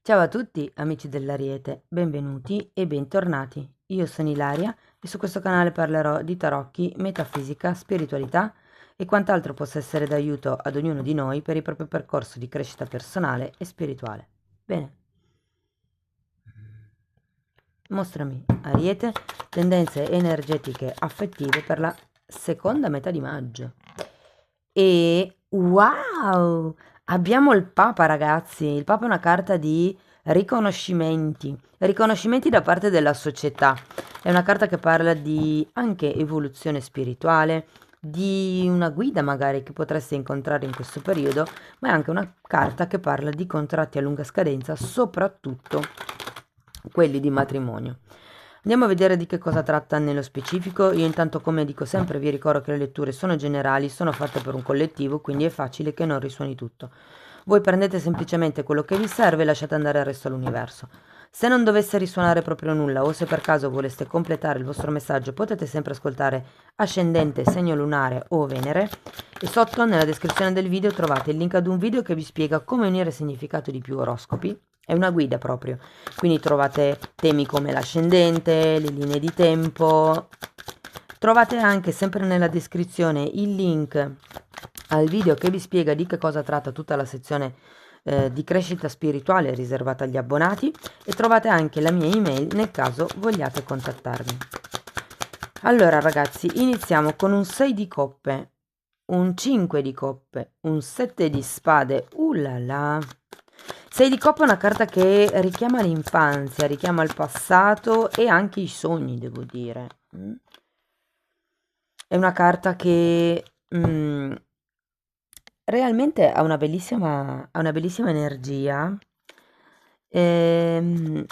Ciao a tutti amici dell'Ariete, benvenuti e bentornati. Io sono Ilaria e su questo canale parlerò di tarocchi, metafisica, spiritualità e quant'altro possa essere d'aiuto ad ognuno di noi per il proprio percorso di crescita personale e spirituale. Bene. Mostrami, Ariete, tendenze energetiche affettive per la seconda metà di maggio. E wow! Abbiamo il Papa, ragazzi. Il Papa è una carta di riconoscimenti da parte della società. È una carta che parla di anche evoluzione spirituale, di una guida magari che potreste incontrare in questo periodo, ma è anche una carta che parla di contratti a lunga scadenza, soprattutto quelli di matrimonio. Andiamo a vedere di che cosa tratta nello specifico. Io intanto, come dico sempre, vi ricordo che le letture sono generali, sono fatte per un collettivo, quindi è facile che non risuoni tutto. Voi prendete semplicemente quello che vi serve e lasciate andare il resto all'universo. Se non dovesse risuonare proprio nulla o se per caso voleste completare il vostro messaggio, potete sempre ascoltare ascendente, segno lunare o Venere, e sotto nella descrizione del video trovate il link ad un video che vi spiega come unire significato di più oroscopi. È una guida proprio, quindi trovate temi come l'ascendente, le linee di tempo. Trovate anche sempre nella descrizione il link al video che vi spiega di che cosa tratta tutta la sezione di crescita spirituale riservata agli abbonati, e trovate anche la mia email nel caso vogliate contattarmi. Allora ragazzi, iniziamo con un 6 di coppe, un 5 di coppe, un 7 di spade. Là. 6 di coppe è una carta che richiama l'infanzia, richiama il passato e anche i sogni, devo dire. È una carta che realmente ha una bellissima energia. E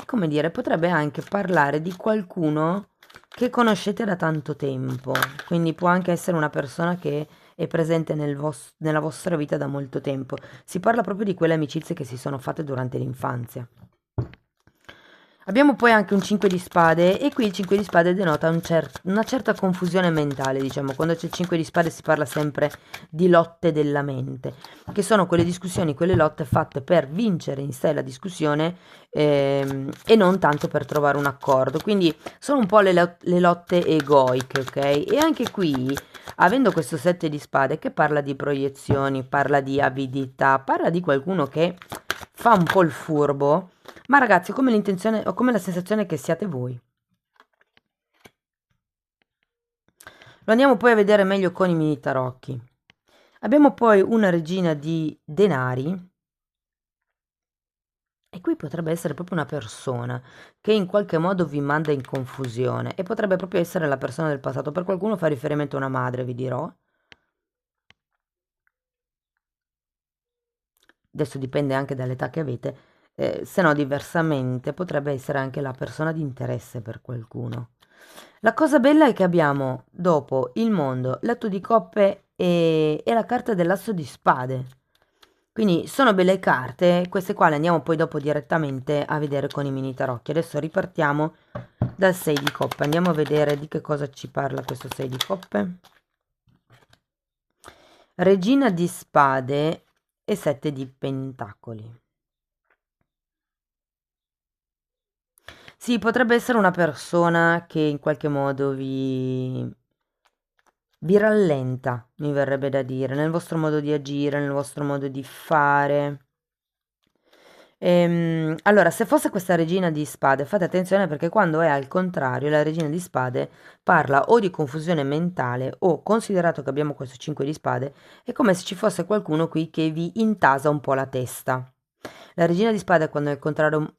come dire, potrebbe anche parlare di qualcuno che conoscete da tanto tempo, quindi può anche essere una persona che è presente nella vostra vita da molto tempo. Si parla proprio di quelle amicizie che si sono fatte durante l'infanzia. Abbiamo poi anche un 5 di spade, e qui il 5 di spade denota una certa confusione mentale, diciamo. Quando c'è il 5 di spade si parla sempre di lotte della mente, che sono quelle discussioni, quelle lotte fatte per vincere in sé la discussione, e non tanto per trovare un accordo. Quindi sono un po' le lotte egoiche, ok? E anche qui, avendo questo 7 di spade che parla di proiezioni, parla di avidità, parla di qualcuno che fa un po' il furbo, ma ragazzi, ho come l'intenzione, ho come la sensazione che siate voi. Lo andiamo poi a vedere meglio con i mini tarocchi. Abbiamo poi una regina di denari, e qui potrebbe essere proprio una persona che in qualche modo vi manda in confusione, e potrebbe proprio essere la persona del passato. Per qualcuno fa riferimento a una madre, vi dirò. Adesso dipende anche dall'età che avete, se no diversamente potrebbe essere anche la persona di interesse per qualcuno. La cosa bella è che abbiamo dopo il mondo, l'atto di coppe e la carta dell'asso di spade. Quindi sono belle carte, queste qua le andiamo poi dopo direttamente a vedere con i mini tarocchi. Adesso ripartiamo dal 6 di coppe, andiamo a vedere di che cosa ci parla questo 6 di coppe. Regina di spade e 7 di pentacoli. Sì, potrebbe essere una persona che in qualche modo vi rallenta, mi verrebbe da dire, nel vostro modo di agire, nel vostro modo di fare. Allora, se fosse questa regina di spade, fate attenzione, perché quando è al contrario, la regina di spade parla o di confusione mentale, o, considerato che abbiamo questo 5 di spade, è come se ci fosse qualcuno qui che vi intasa un po' la testa. La regina di spade, quando è al contrario,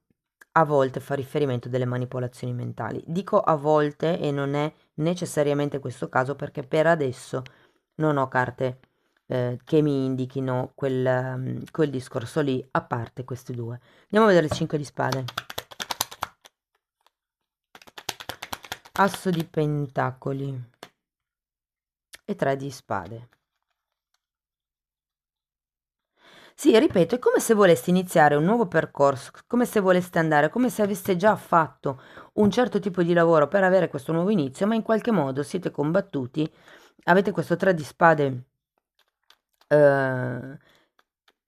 a volte fa riferimento delle manipolazioni mentali. Dico a volte e non è necessariamente questo caso, perché per adesso non ho carte che mi indichino quel discorso lì, a parte questi due. Andiamo a vedere il 5 di spade. Asso di pentacoli e 3 di spade. Sì, ripeto, è come se voleste iniziare un nuovo percorso, come se voleste andare, come se aveste già fatto un certo tipo di lavoro per avere questo nuovo inizio, ma in qualche modo siete combattuti, avete questo 3 di spade,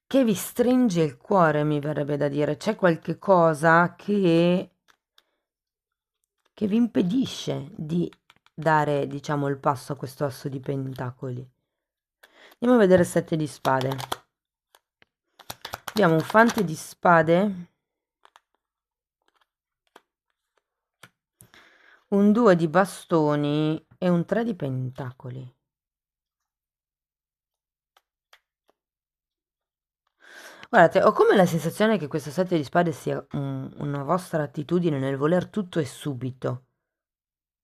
che vi stringe il cuore, mi verrebbe da dire. C'è qualche cosa che vi impedisce di dare, diciamo, il passo a questo asso di pentacoli. Andiamo a vedere il 7 di spade. Abbiamo un fante di spade, un 2 di bastoni e un 3 di pentacoli. Guardate, ho come la sensazione che questo 7 di spade sia una vostra attitudine nel voler tutto e subito.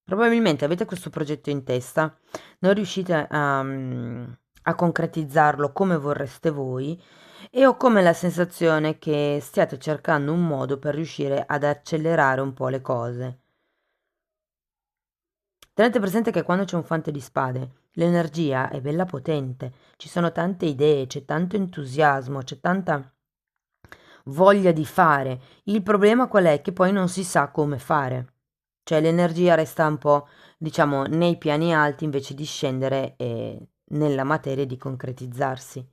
Probabilmente avete questo progetto in testa, non riuscite a concretizzarlo come vorreste voi e ho come la sensazione che stiate cercando un modo per riuscire ad accelerare un po' le cose. Tenete presente che quando c'è un fante di spade, l'energia è bella potente, ci sono tante idee, c'è tanto entusiasmo, c'è tanta voglia di fare. Il problema qual è? Che poi non si sa come fare. Cioè l'energia resta un po', diciamo, nei piani alti invece di scendere nella materia e di concretizzarsi.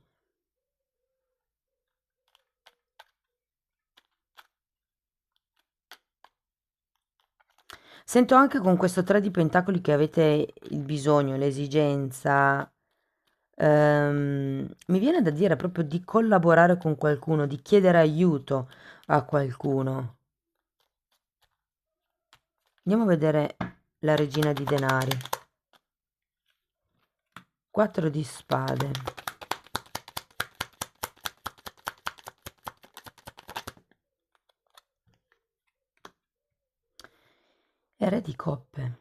Sento anche con questo 3 di pentacoli che avete il bisogno, l'esigenza, mi viene da dire proprio di collaborare con qualcuno, di chiedere aiuto a qualcuno. Andiamo a vedere la regina di denari. 4 di spade. E re di coppe.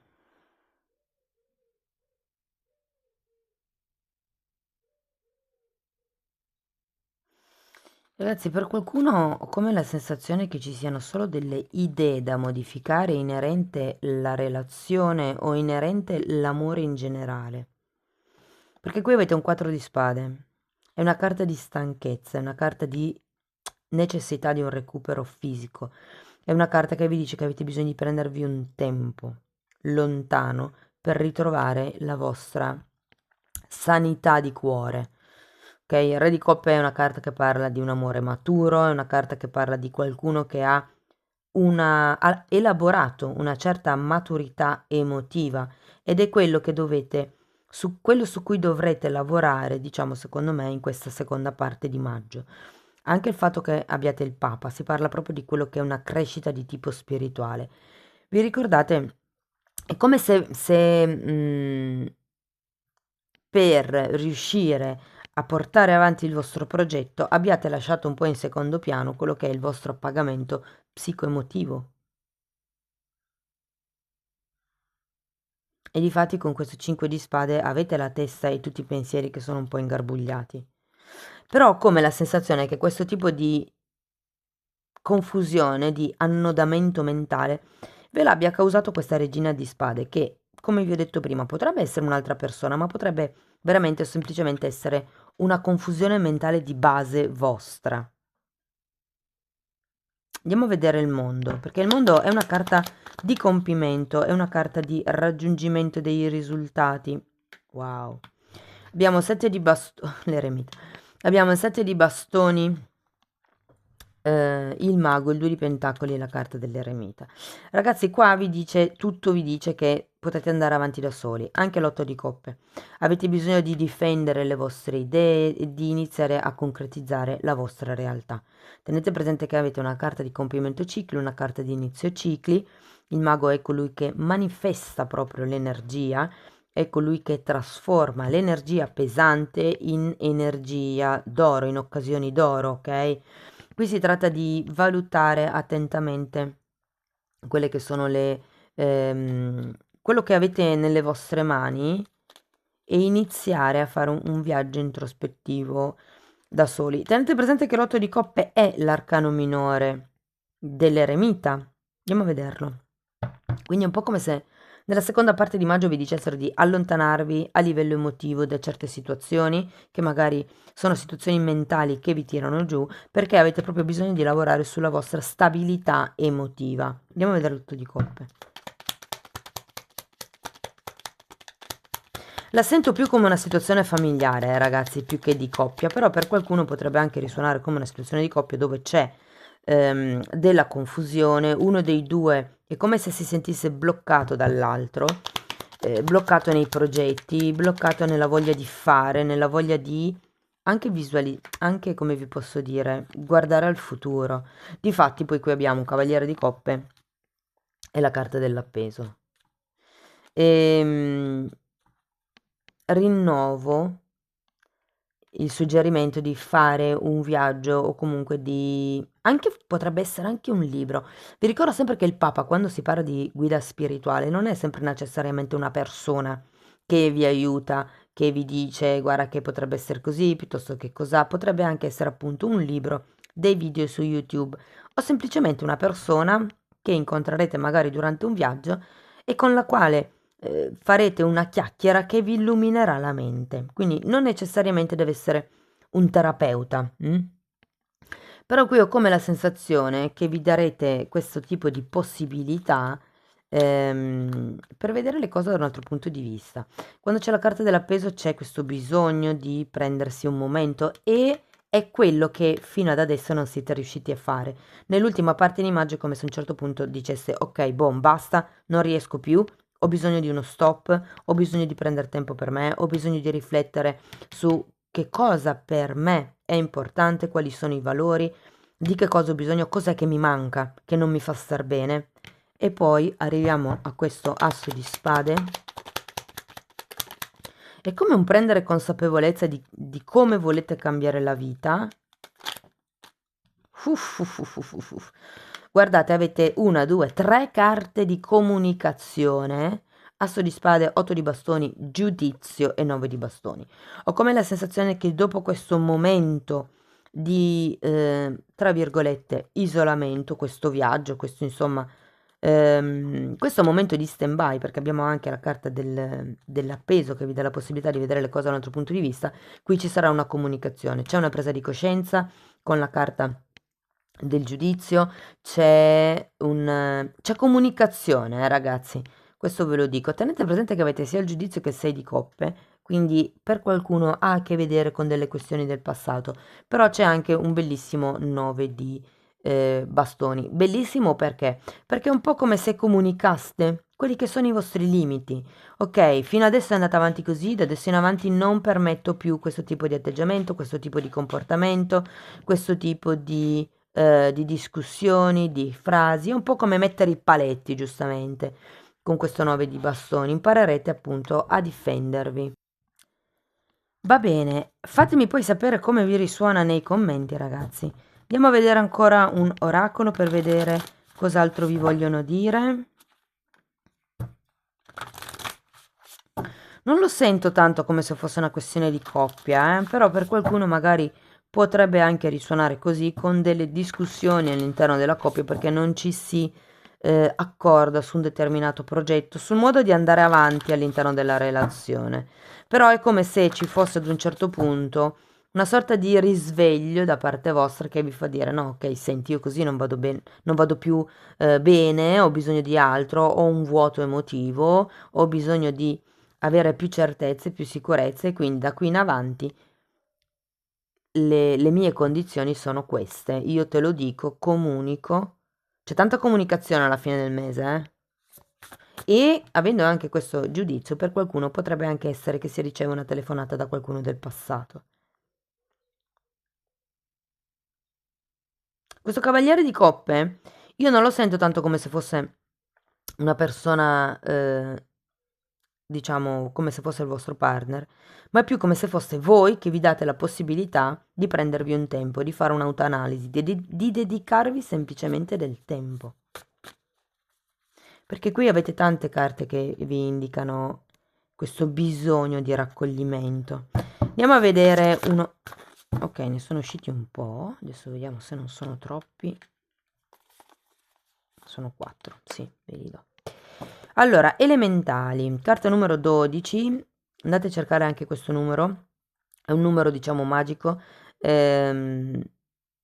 Ragazzi, per qualcuno ho come la sensazione che ci siano solo delle idee da modificare inerente la relazione o inerente l'amore in generale. Perché qui avete un 4 di spade, è una carta di stanchezza, è una carta di necessità di un recupero fisico, è una carta che vi dice che avete bisogno di prendervi un tempo lontano per ritrovare la vostra sanità di cuore. Ok, il Re di Coppe è una carta che parla di un amore maturo, è una carta che parla di qualcuno che ha elaborato una certa maturità emotiva ed è quello che dovete, quello su cui dovrete lavorare, diciamo secondo me, in questa seconda parte di maggio. Anche il fatto che abbiate il Papa, si parla proprio di quello che è una crescita di tipo spirituale. Vi ricordate? È come se per riuscire a portare avanti il vostro progetto abbiate lasciato un po' in secondo piano quello che è il vostro appagamento psicoemotivo. E difatti con questo 5 di spade avete la testa e tutti i pensieri che sono un po' ingarbugliati. Però ho come la sensazione che questo tipo di confusione, di annodamento mentale, ve l'abbia causato questa regina di spade che, come vi ho detto prima, potrebbe essere un'altra persona, ma potrebbe veramente semplicemente essere una confusione mentale di base vostra. Andiamo a vedere il mondo, perché il mondo è una carta di compimento, è una carta di raggiungimento dei risultati. Wow. Abbiamo 7 di bastoni, l'eremita. Abbiamo 7 di bastoni, il mago, il 2 di pentacoli e la carta dell'eremita. Ragazzi, qua vi dice, tutto vi dice che potete andare avanti da soli, anche l'8 di coppe. Avete bisogno di difendere le vostre idee e di iniziare a concretizzare la vostra realtà. Tenete presente che avete una carta di compimento cicli, una carta di inizio cicli. Il mago è colui che manifesta proprio l'energia, è colui che trasforma l'energia pesante in energia d'oro, in occasioni d'oro, ok? Qui si tratta di valutare attentamente quelle che sono quello che avete nelle vostre mani e iniziare a fare un viaggio introspettivo da soli. Tenete presente che l'otto di coppe è l'arcano minore dell'eremita. Andiamo a vederlo. Quindi è un po' come se nella seconda parte di maggio vi dicessero di allontanarvi a livello emotivo da certe situazioni, che magari sono situazioni mentali che vi tirano giù, perché avete proprio bisogno di lavorare sulla vostra stabilità emotiva. Andiamo a vedere l'otto di coppe. La sento più come una situazione familiare, ragazzi, più che di coppia, però per qualcuno potrebbe anche risuonare come una situazione di coppia dove c'è della confusione, uno dei due è come se si sentisse bloccato dall'altro, bloccato nei progetti, bloccato nella voglia di fare, nella voglia di anche anche come vi posso dire, guardare al futuro. Difatti, poi qui abbiamo un cavaliere di coppe e la carta dell'appeso. Ehm, rinnovo il suggerimento di fare un viaggio o comunque di anche potrebbe essere anche un libro. Vi ricordo sempre che il Papa, quando si parla di guida spirituale, non è sempre necessariamente una persona che vi aiuta, che vi dice guarda che potrebbe essere così, piuttosto che cos'ha, potrebbe anche essere appunto un libro, dei video su YouTube o semplicemente una persona che incontrerete magari durante un viaggio e con la quale farete una chiacchiera che vi illuminerà la mente. Quindi non necessariamente deve essere un terapeuta. Però qui ho come la sensazione che vi darete questo tipo di possibilità per vedere le cose da un altro punto di vista. Quando c'è la carta dell'appeso c'è questo bisogno di prendersi un momento e è quello che fino ad adesso non siete riusciti a fare. Nell'ultima parte di maggio è come se a un certo punto dicesse ok, boh, basta, non riesco più, ho bisogno di uno stop, ho bisogno di prendere tempo per me, ho bisogno di riflettere su che cosa per me è importante, quali sono i valori, di che cosa ho bisogno, cos'è che mi manca, che non mi fa star bene. E poi arriviamo a questo asso di spade. È come un prendere consapevolezza di come volete cambiare la vita. Guardate, avete una, due, tre carte di comunicazione. Asso di spade, 8 di bastoni, giudizio e 9 di bastoni. Ho come la sensazione che dopo questo momento di, tra virgolette, isolamento, questo viaggio, questo insomma, questo momento di stand-by, perché abbiamo anche la carta dell'appeso che vi dà la possibilità di vedere le cose da un altro punto di vista, qui ci sarà una comunicazione, c'è una presa di coscienza con la carta del giudizio, c'è comunicazione, ragazzi. Questo ve lo dico. Tenete presente che avete sia il giudizio che il 6 di coppe, quindi per qualcuno ha a che vedere con delle questioni del passato, però c'è anche un bellissimo 9 di bastoni. Bellissimo perché? Perché è un po' come se comunicaste quelli che sono i vostri limiti. Ok, fino adesso è andata avanti così, da adesso in avanti non permetto più questo tipo di atteggiamento, questo tipo di comportamento, questo tipo di discussioni, di frasi, è un po' come mettere i paletti, giustamente, con questo 9 di bastoni, imparerete appunto a difendervi. Va bene, fatemi poi sapere come vi risuona nei commenti, ragazzi. Andiamo a vedere ancora un oracolo per vedere cos'altro vi vogliono dire. Non lo sento tanto come se fosse una questione di coppia, però per qualcuno magari potrebbe anche risuonare così con delle discussioni all'interno della coppia perché non ci si accorda su un determinato progetto, sul modo di andare avanti all'interno della relazione. Però è come se ci fosse ad un certo punto una sorta di risveglio da parte vostra che vi fa dire no, ok, senti, io così non vado bene, non vado più bene, ho bisogno di altro, ho un vuoto emotivo, ho bisogno di avere più certezze, più sicurezze, quindi da qui in avanti le mie condizioni sono queste. Io te lo dico, comunico. C'è tanta comunicazione alla fine del mese, eh? E avendo anche questo giudizio, per qualcuno potrebbe anche essere che si riceve una telefonata da qualcuno del passato. Questo cavaliere di coppe, io non lo sento tanto come se fosse una persona, diciamo, come se fosse il vostro partner, ma è più come se foste voi che vi date la possibilità di prendervi un tempo, di fare un'autoanalisi, di dedicarvi semplicemente del tempo. Perché qui avete tante carte che vi indicano questo bisogno di raccoglimento. Andiamo a vedere uno. Ok, ne sono usciti un po'. Adesso vediamo se non sono troppi. Sono 4, sì, ve li do. Allora, elementali, carta numero 12. Andate a cercare anche questo numero. È un numero, diciamo, magico. Ehm,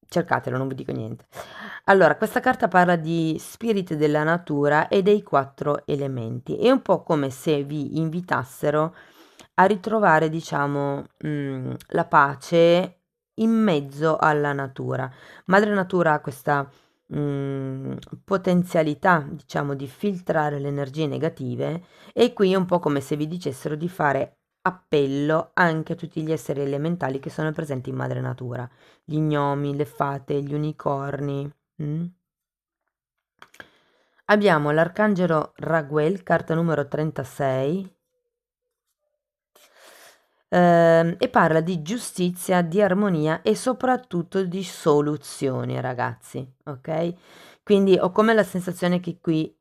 cercatelo, non vi dico niente. Allora, questa carta parla di spiriti della natura e dei 4 elementi. È un po' come se vi invitassero a ritrovare, diciamo, la pace in mezzo alla natura. Madre Natura ha questa potenzialità, diciamo, di filtrare le energie negative e qui è un po' come se vi dicessero di fare appello anche a tutti gli esseri elementali che sono presenti in Madre Natura, gli gnomi, le fate, gli unicorni. Mm? Abbiamo l'arcangelo Raguel, carta numero 36, e parla di giustizia, di armonia e soprattutto di soluzioni, ragazzi, ok? Quindi ho come la sensazione che qui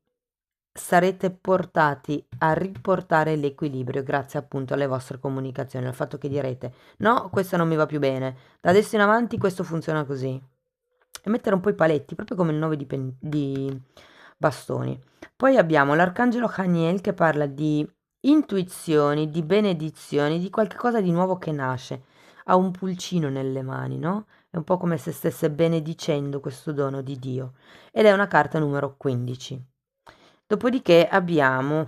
sarete portati a riportare l'equilibrio grazie appunto alle vostre comunicazioni, al fatto che direte no, questo non mi va più bene, da adesso in avanti questo funziona così. E mettere un po' i paletti, proprio come il 9 di bastoni. Poi abbiamo l'arcangelo Haniel che parla di intuizioni, di benedizioni, di qualcosa di nuovo che nasce. Ha un pulcino nelle mani, no? È un po' come se stesse benedicendo questo dono di Dio. Ed è una carta numero 15. Dopodiché abbiamo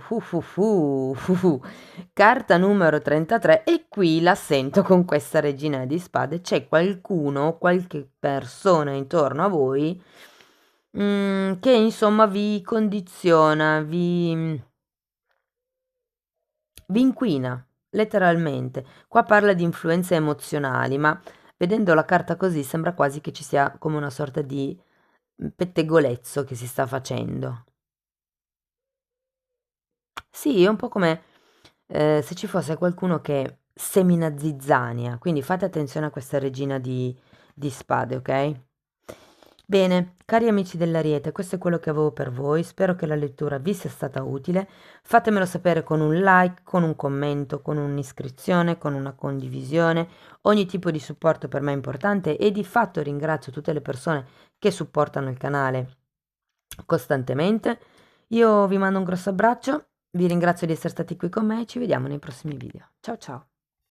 carta numero 33 e qui la sento con questa regina di spade. C'è qualcuno, qualche persona intorno a voi che insomma vi condiziona, vi inquina, letteralmente. Qua parla di influenze emozionali, ma vedendo la carta così sembra quasi che ci sia come una sorta di pettegolezzo che si sta facendo. Sì, è un po' come se ci fosse qualcuno che semina zizzania, quindi fate attenzione a questa regina di spade, ok? Bene, cari amici dell'Ariete, questo è quello che avevo per voi. Spero che la lettura vi sia stata utile. Fatemelo sapere con un like, con un commento, con un'iscrizione, con una condivisione. Ogni tipo di supporto per me è importante e di fatto ringrazio tutte le persone che supportano il canale costantemente. Io vi mando un grosso abbraccio, vi ringrazio di essere stati qui con me e ci vediamo nei prossimi video. Ciao ciao!